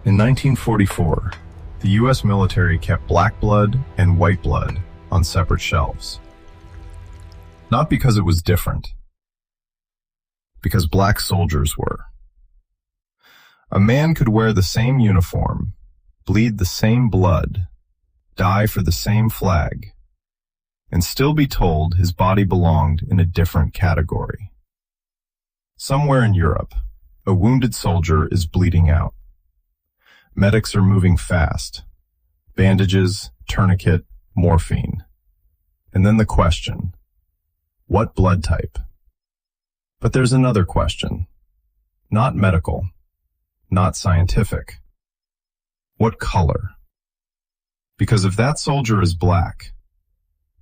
In 1944, the U.S. military kept black blood and white blood on separate shelves. Not because it was different, because black soldiers were. A man could wear the same uniform, bleed the same blood, die for the same flag, and still be told his body belonged in a different category. Somewhere in Europe, a wounded soldier is bleeding out. Medics are moving fast. Bandages, tourniquet, morphine. And then the question, what blood type? But there's another question, not medical, not scientific. What color? Because if that soldier is black,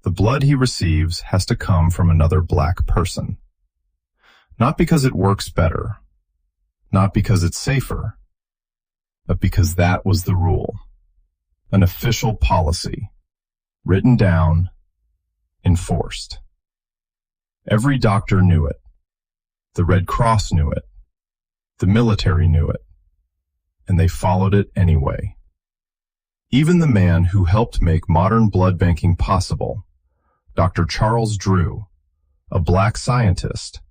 the blood he receives has to come from another black person. Not because it works better, not because it's safer, but because that was the rule. An official policy, written down, enforced. Every doctor knew it. The Red Cross knew it. The military knew it. And they followed it anyway. Even the man who helped make modern blood banking possible, Dr. Charles Drew, a black scientist,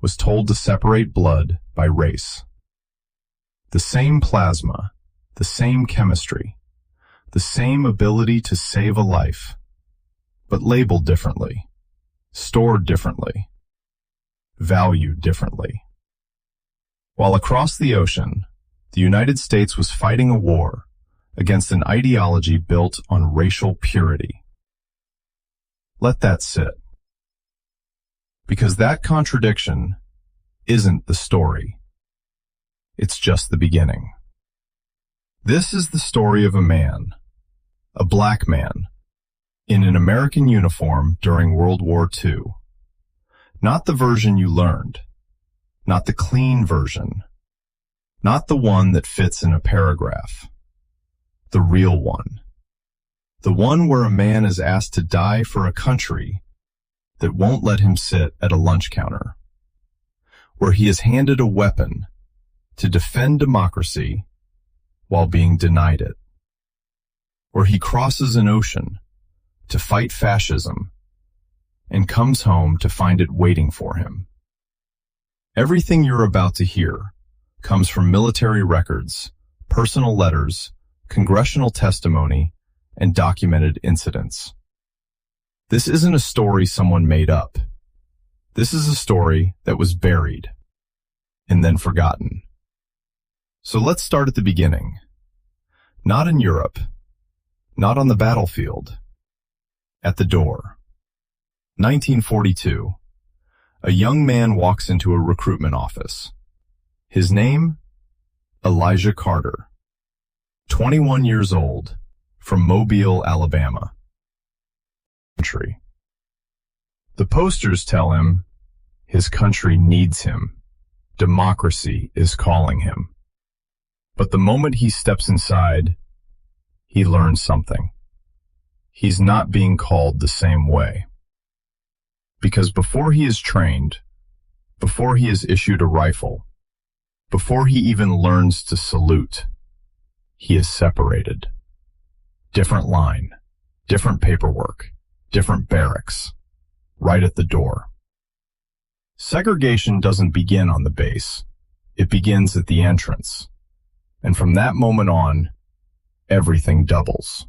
was told to separate blood by race. The same plasma, the same chemistry, the same ability to save a life, but labeled differently, stored differently, valued differently. While across the ocean, the United States was fighting a war against an ideology built on racial purity. Let that sit. Because that contradiction isn't the story. It's just the beginning. This is the story of a man, a black man, in an American uniform during World War II. Not the version you learned, not the clean version, not the one that fits in a paragraph. The real one. The one where a man is asked to die for a country that won't let him sit at a lunch counter. Where he is handed a weapon to defend democracy while being denied it. Where he crosses an ocean to fight fascism and comes home to find it waiting for him. Everything you're about to hear comes from military records, personal letters, congressional testimony, and documented incidents. This isn't a story someone made up. This is a story that was buried and then forgotten. So let's start at the beginning. Not in Europe, not on the battlefield, at the door. 1942. A young man walks into a recruitment office. His name? Elijah Carter. 21 years old, from Mobile, Alabama. The posters tell him his country needs him. Democracy is calling him. But the moment he steps inside, he learns something. He's not being called the same way. Because before he is trained, before he is issued a rifle, before he even learns to salute, he is separated. Different line, different paperwork, different barracks, right at the door. Segregation doesn't begin on the base. It begins at the entrance. And from that moment on, everything doubles.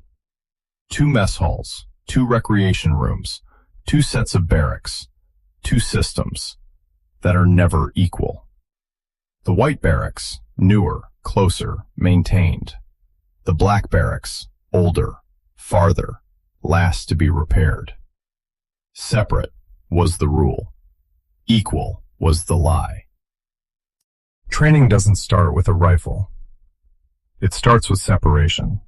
2 mess halls, 2 recreation rooms, 2 sets of barracks, 2 systems that are never equal. The white barracks, newer, closer, maintained. The black barracks, older, farther, last to be repaired. Separate was the rule. Equal was the lie. Training doesn't start with a rifle. It starts with separation.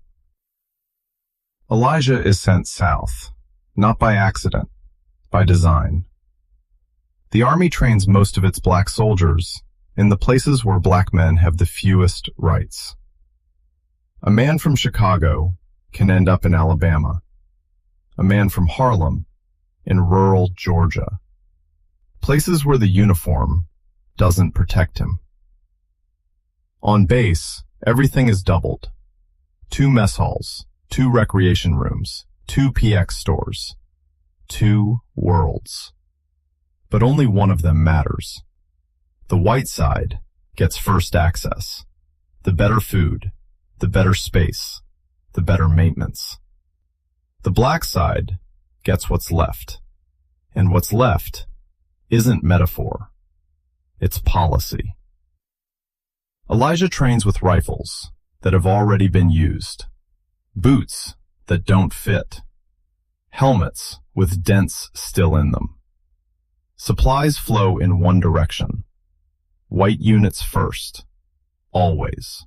Elijah is sent south, not by accident, by design. The Army trains most of its black soldiers in the places where black men have the fewest rights. A man from Chicago can end up in Alabama. A man from Harlem in rural Georgia. Places where the uniform doesn't protect him. On base, Everything is doubled. 2 mess halls, 2 recreation rooms, 2 PX stores, 2 worlds. But only one of them matters. The white side gets first access. The better food, the better space, the better maintenance. The black side gets what's left. And what's left isn't metaphor. It's policy. Elijah trains with rifles that have already been used, boots that don't fit, helmets with dents still in them. Supplies flow in one direction. White units first, always.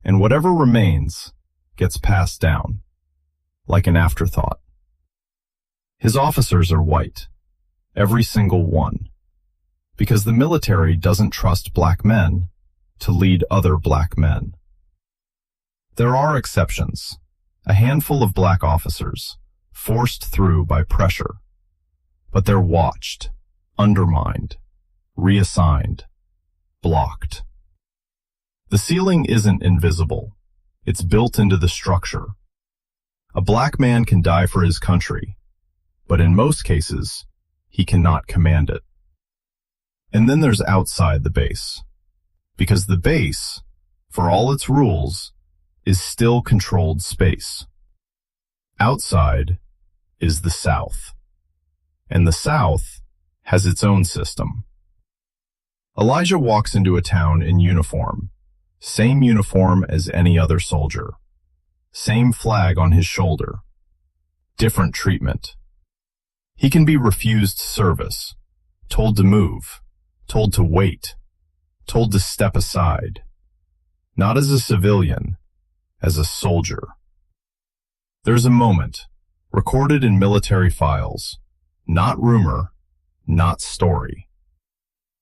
And whatever remains gets passed down, like an afterthought. His officers are white, every single one, because the military doesn't trust black men to lead other black men. There are exceptions, a handful of black officers, forced through by pressure, but they're watched, undermined, reassigned, blocked. The ceiling isn't invisible. It's built into the structure. A black man can die for his country, but in most cases, he cannot command it. And then there's outside the base, because the base, for all its rules, is still controlled space. Outside is the South, and the South has its own system. Elijah walks into a town in uniform, same uniform as any other soldier, same flag on his shoulder, different treatment. He can be refused service, told to move, told to wait, told to step aside, not as a civilian, as a soldier. There's a moment, recorded in military files, not rumor, not story.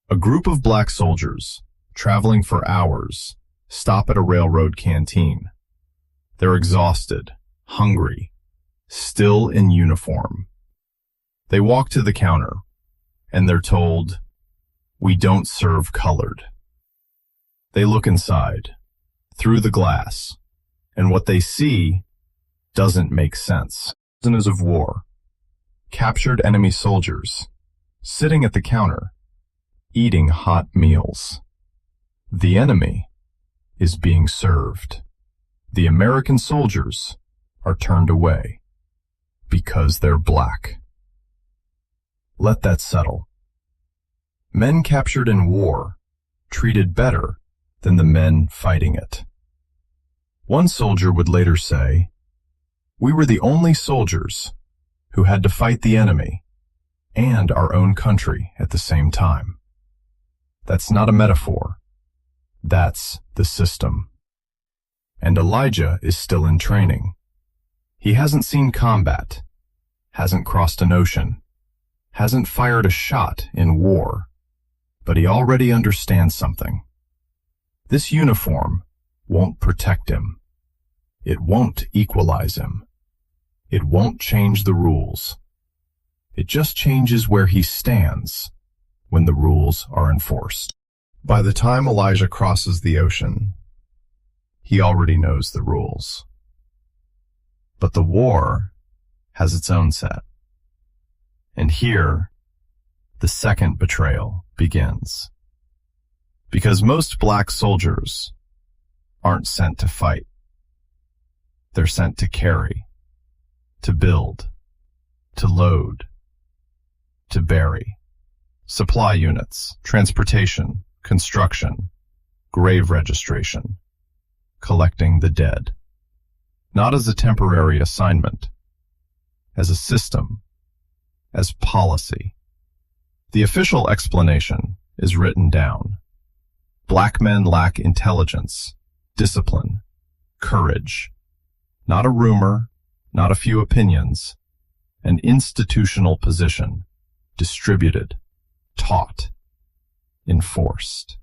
A group of black soldiers, traveling for hours, stop at a railroad canteen. They're exhausted, hungry, still in uniform. They walk to the counter, and they're told, "We don't serve colored." They look inside, through the glass, and what they see doesn't make sense. Prisoners of war, captured enemy soldiers, sitting at the counter, eating hot meals. The enemy is being served. The American soldiers are turned away because they're black. Let that settle. Men captured in war treated better than the men fighting it. One soldier would later say, "We were the only soldiers who had to fight the enemy and our own country at the same time." That's not a metaphor. That's the system. And Elijah is still in training. He hasn't seen combat, hasn't crossed an ocean, hasn't fired a shot in war, but he already understands something. This uniform won't protect him. It won't equalize him. It won't change the rules. It just changes where he stands when the rules are enforced. By the time Elijah crosses the ocean, he already knows the rules. But the war has its own set. And here, the second betrayal begins. Because most black soldiers aren't sent to fight. They're sent to carry, to build, to load, to bury. Supply units, transportation, construction, grave registration, collecting the dead. Not as a temporary assignment, as a system, as policy. The official explanation is written down. Black men lack intelligence, discipline, courage. Not a rumor, not a few opinions, an institutional position, distributed, taught, enforced.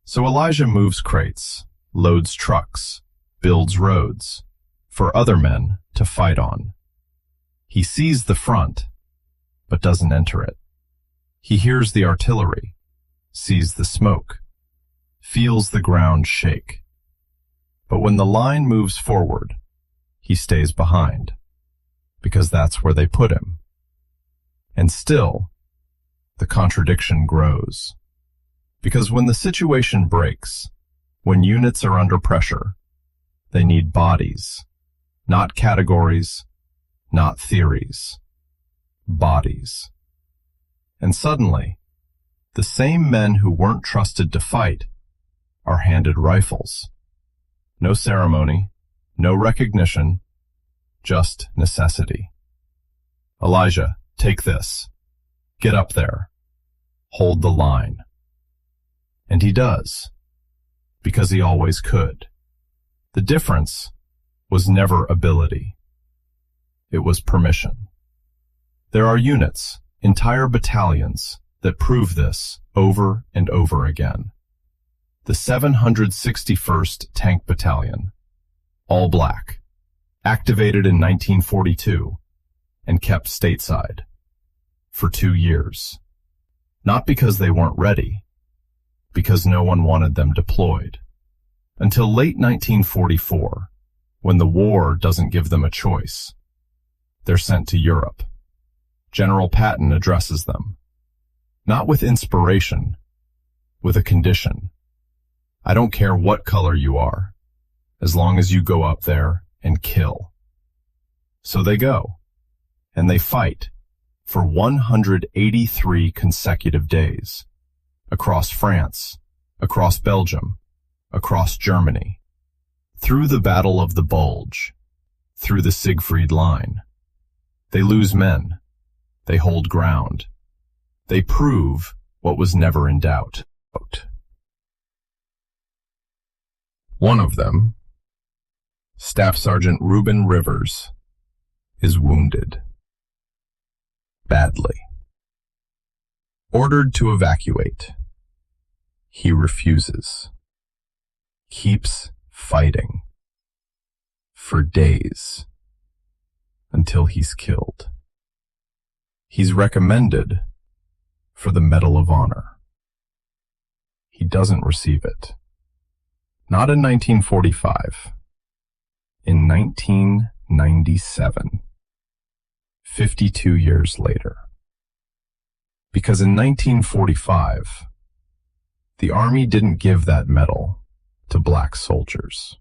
So Elijah moves crates, loads trucks, builds roads, for other men to fight on. He sees the front, but doesn't enter it. He hears the artillery, sees the smoke, feels the ground shake. when the line moves forward, he stays behind, because that's where they put him. And still, the contradiction grows. Because when the situation breaks, when units are under pressure, they need bodies, not categories, not theories, bodies. And suddenly, the same men who weren't trusted to fight are handed rifles. No ceremony, no recognition, just necessity. Elijah, take this. Get up there. Hold the line. And he does, because he always could. The difference was never ability. It was permission. There are units, entire battalions, that prove this over and over again. The 761st Tank Battalion, all black, activated in 1942 and kept stateside for 2 years. Not because they weren't ready, because no one wanted them deployed. Until late 1944, when the war doesn't give them a choice. They're sent to Europe. General Patton addresses them, not with inspiration, with a condition. I don't care what color you are, as long as you go up there and kill. So they go, and they fight for 183 consecutive days, across France, across Belgium, across Germany, through the Battle of the Bulge, through the Siegfried Line. They lose men. They hold ground. They prove what was never in doubt. One of them, Staff Sergeant Reuben Rivers, is wounded. Badly. Ordered to evacuate. He refuses. Keeps fighting. For days. Until he's killed. He's recommended for the Medal of Honor. He doesn't receive it. Not in 1945. In 1997. 52 years later. Because in 1945, the Army didn't give that medal to black soldiers.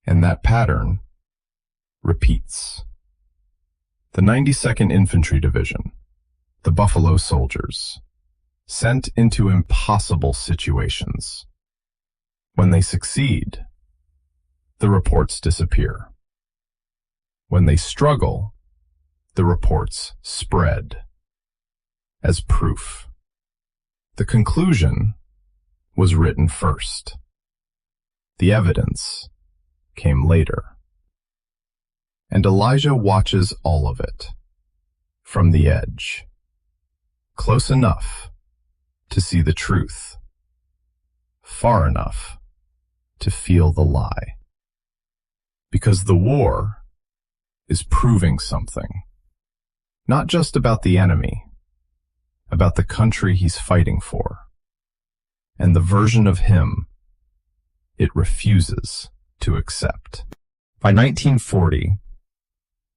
And that pattern repeats. The 92nd Infantry Division, the Buffalo Soldiers, sent into impossible situations. When they succeed, the reports disappear. When they struggle, the reports spread as proof. The conclusion was written first. The evidence came later. And Elijah watches all of it, from the edge, close enough to see the truth, far enough to feel the lie. Because the war is proving something, not just about the enemy, about the country he's fighting for, and the version of him it refuses to accept. By 1940,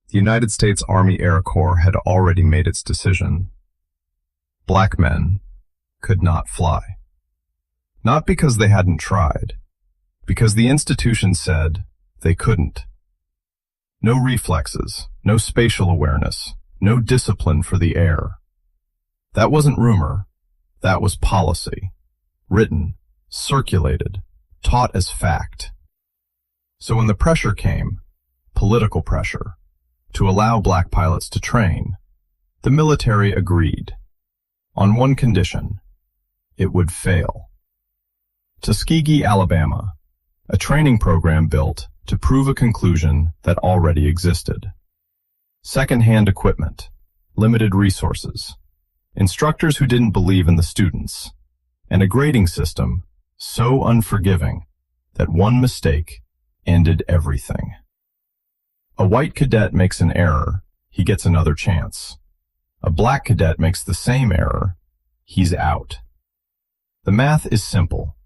the United States Army Air Corps had already made its decision. Black men could not fly. Not because they hadn't tried, because the institution said they couldn't. No reflexes, no spatial awareness, no discipline for the air. That wasn't rumor, that was policy. Written, circulated, taught as fact. So when the pressure came, political pressure, to allow black pilots to train, the military agreed, on one condition: it would fail. Tuskegee, Alabama, a training program built to prove a conclusion that already existed. Second-hand equipment, limited resources, instructors who didn't believe in the students, and a grading system so unforgiving that one mistake ended everything. A white cadet makes an error, he gets another chance. A black cadet makes the same error, he's out. The math is simple.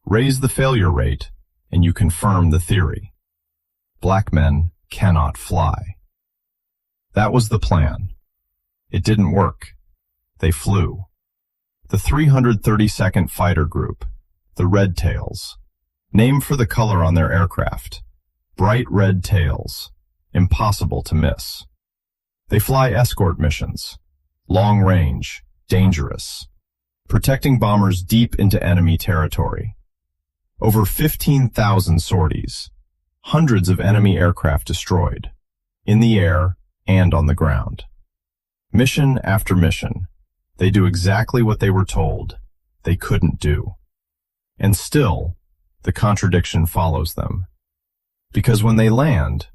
Raise the failure rate, and you confirm the theory. Black men cannot fly. That was the plan. It didn't work. They flew. The 332nd Fighter Group, the Red Tails, named for the color on their aircraft. Bright red tails, impossible to miss. They fly escort missions, long range, dangerous, protecting bombers deep into enemy territory. Over 15,000 sorties, hundreds of enemy aircraft destroyed, in the air and on the ground. Mission after mission, they do exactly what they were told they couldn't do. And still, the contradiction follows them. Because when they land,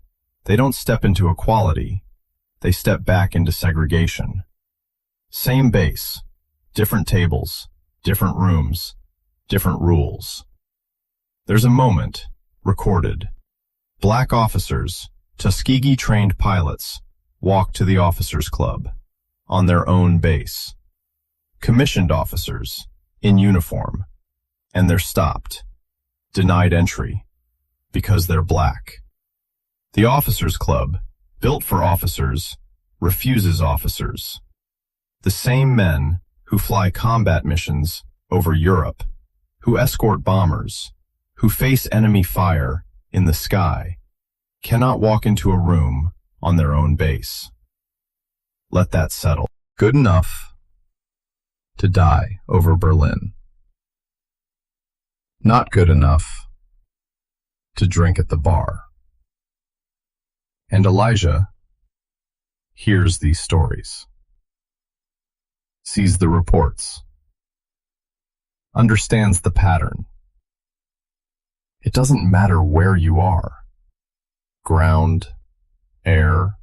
they don't step into equality, they step back into segregation. Same base, different tables, different rooms, different rules. There's a moment, recorded. Black officers, Tuskegee-trained pilots, walk to the officers' club, on their own base. Commissioned officers, in uniform, and they're stopped, denied entry, because they're black. The officers' club, built for officers, refuses officers. The same men who fly combat missions over Europe, who escort bombers, who face enemy fire in the sky, cannot walk into a room on their own base. Let that settle. Good enough to die over Berlin. Not good enough to drink at the bar. And Elijah hears these stories, sees the reports, understands the pattern. It doesn't matter where you are, ground, air,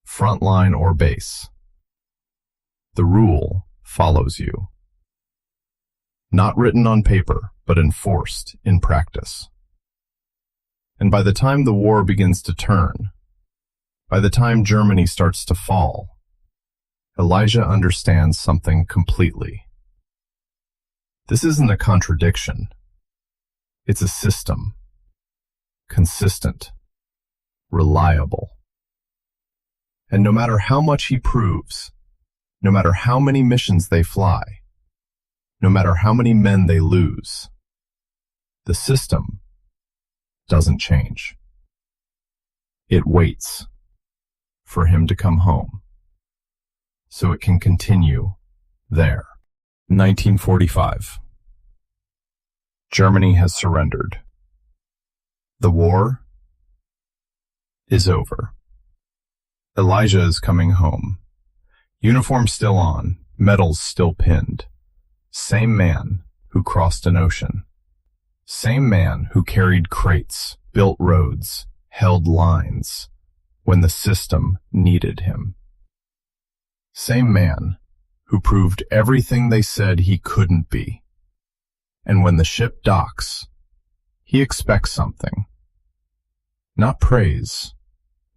frontline or base. The rule follows you. Not written on paper, but enforced in practice. And by the time the war begins to turn, by the time Germany starts to fall, Elijah understands something completely. This isn't a contradiction. It's a system. Consistent. Reliable. And no matter how much he proves, no matter how many missions they fly, no matter how many men they lose, the system doesn't change. It waits for him to come home, so it can continue there. 1945. Germany has surrendered. The war is over. Elijah is coming home. Uniform still on, medals still pinned. Same man who crossed an ocean. Same man who carried crates, built roads, held lines when the system needed him. Same man who proved everything they said he couldn't be. And when the ship docks, he expects something. Not praise,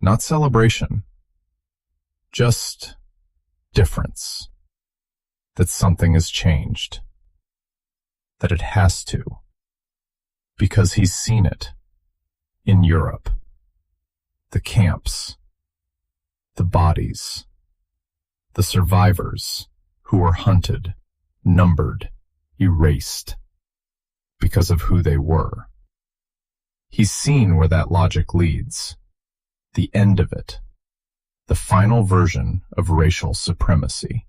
not celebration, just difference. That something has changed. That it has to. Because he's seen it in Europe. The camps, the bodies, the survivors who were hunted, numbered, erased because of who they were. He's seen where that logic leads, the end of it, the final version of racial supremacy.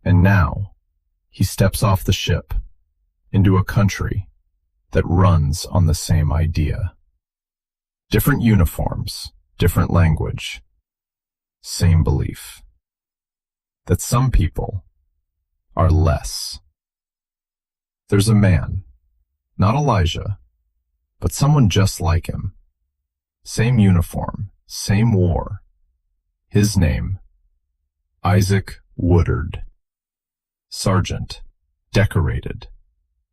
And now, he steps off the ship into a country that runs on the same idea. Different uniforms, different language, same belief. That some people are less. There's a man, not Elijah, but someone just like him. Same uniform, same war. His name, Isaac Woodard. Sergeant, decorated,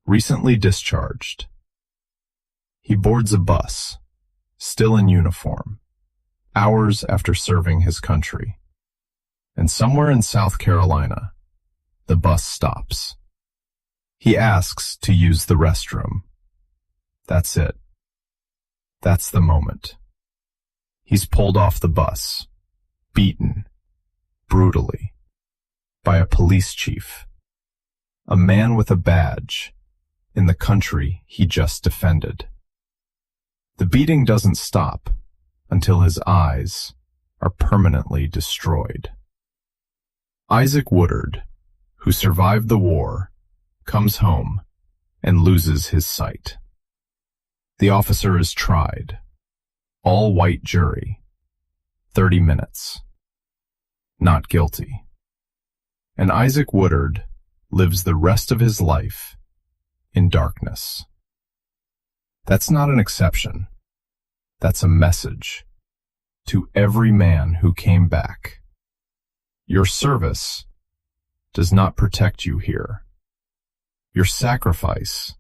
recently discharged. He boards a bus, still in uniform, hours after serving his country. And somewhere in South Carolina, the bus stops. He asks to use the restroom. That's it. That's the moment. He's pulled off the bus, beaten, brutally, by a police chief, a man with a badge, in the country he just defended. The beating doesn't stop until his eyes are permanently destroyed. Isaac Woodard, who survived the war, comes home and loses his sight. The officer is tried. All-white jury. 30 minutes. Not guilty. And Isaac Woodard lives the rest of his life in darkness. That's not an exception. That's a message to every man who came back. Your service does not protect you here. Your sacrifice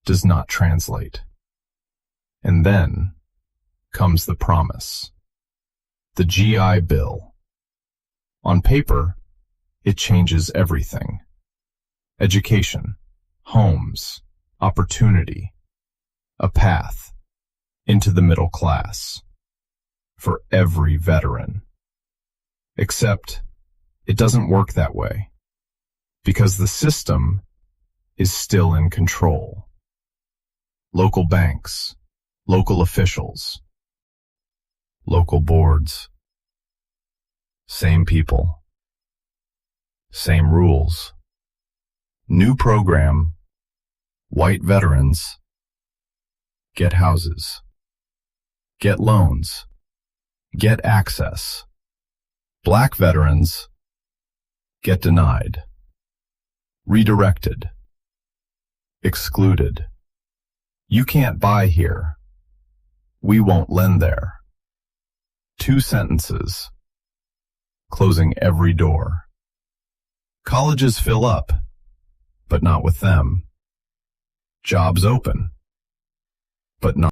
does not translate. And then comes the promise. The GI Bill. On paper, it changes everything. Education, homes, opportunity, a path into the middle class for every veteran. Except it doesn't work that way because the system is still in control. Local banks, local officials, local boards. Same people. Same rules. New program. White veterans. Get houses. Get loans. Get access. Black veterans. Get denied. Redirected. Excluded. You can't buy here. We won't lend there. 2 sentences. Closing every door. Colleges fill up, but not with them. Jobs open, but not